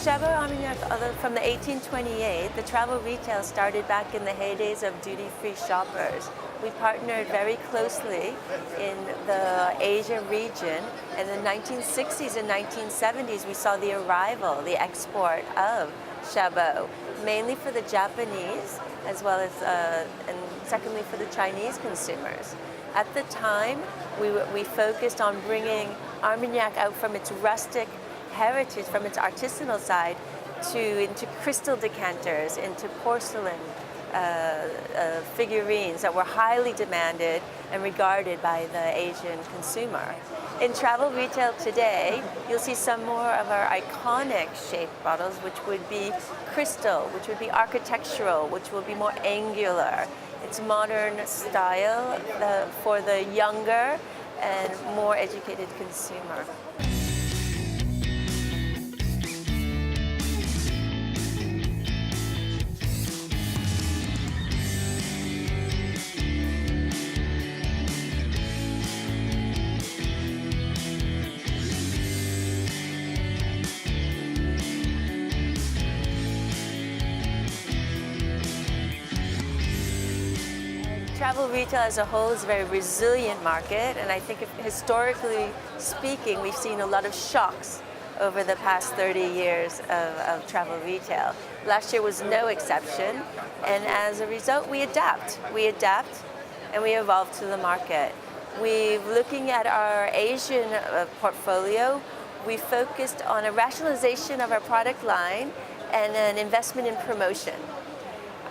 Chabot Armagnac, from the 1828, the travel retail started back in the heydays of duty-free shoppers. We partnered very closely in the Asia region. In the 1960s and 1970s, we saw the arrival, the export of Chabot, mainly for the Japanese, as well as, and secondly, for the Chinese consumers. At the time, we focused on bringing Armagnac out from its rustic heritage, from its artisanal side, into crystal decanters, into porcelain figurines that were highly demanded and regarded by the Asian consumer. In travel retail today, you'll see some more of our iconic shaped bottles, which would be crystal, which would be architectural, which will be more angular. It's modern style for the younger and more educated consumer. Travel retail as a whole is a very resilient market, and I think historically speaking, we've seen a lot of shocks over the past 30 years of travel retail. Last year was no exception, and as a result, we adapt and we evolve to the market. Looking at our Asian portfolio, we focused on a rationalization of our product line and an investment in promotion.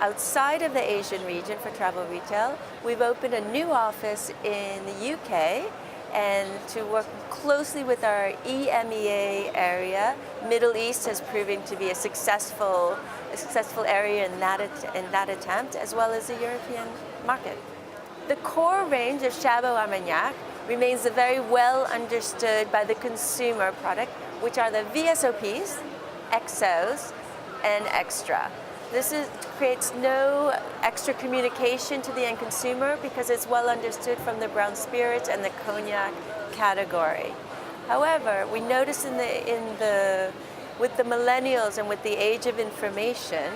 Outside of the Asian region for travel retail, we've opened a new office in the UK, and to work closely with our EMEA area. Middle East has proven to be a successful area in that attempt, as well as the European market. The core range of Chabot Armagnac remains very well understood by the consumer product, which are the VSOPs, XOs, and Extra. This creates no extra communication to the end consumer because it's well understood from the brown spirits and the cognac category. However, we notice with the millennials and with the age of information,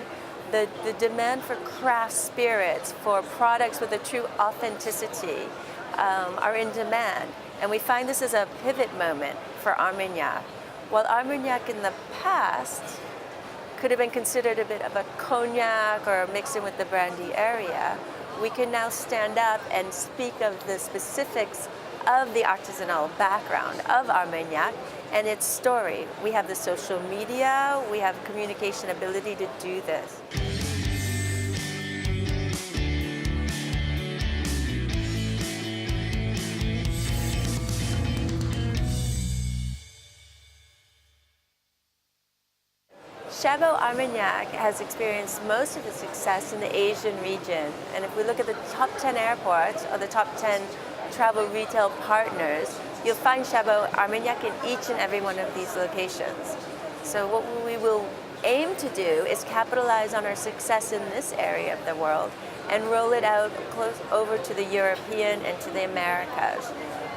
the demand for craft spirits, for products with a true authenticity, are in demand. And we find this as a pivot moment for Armagnac. While Armagnac in the past could have been considered a bit of a cognac or mixed in with the brandy area, we can now stand up and speak of the specifics of the artisanal background of Armagnac and its story. We have the social media, we have communication ability to do this. Chabot Armagnac has experienced most of its success in the Asian region. And if we look at the top 10 airports or the top 10 travel retail partners, you'll find Chabot Armagnac in each and every one of these locations. So what we will aim to do is capitalize on our success in this area of the world and roll it out close over to the European and to the Americas.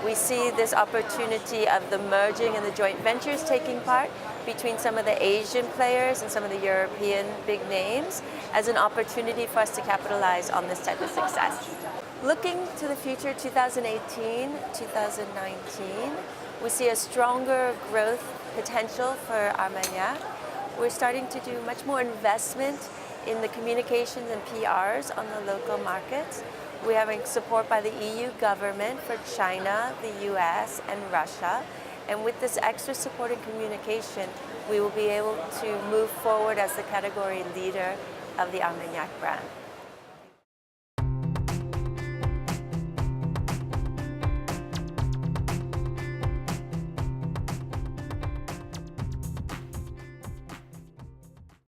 We see this opportunity of the merging and the joint ventures taking part between some of the Asian players and some of the European big names as an opportunity for us to capitalize on this type of success. Looking to the future, 2018, 2019, we see a stronger growth potential for Armagnac. We're starting to do much more investment in the communications and PRs on the local markets. We're having support by the EU government for China, the US, and Russia. And with this extra support and communication, we will be able to move forward as the category leader of the Armagnac brand.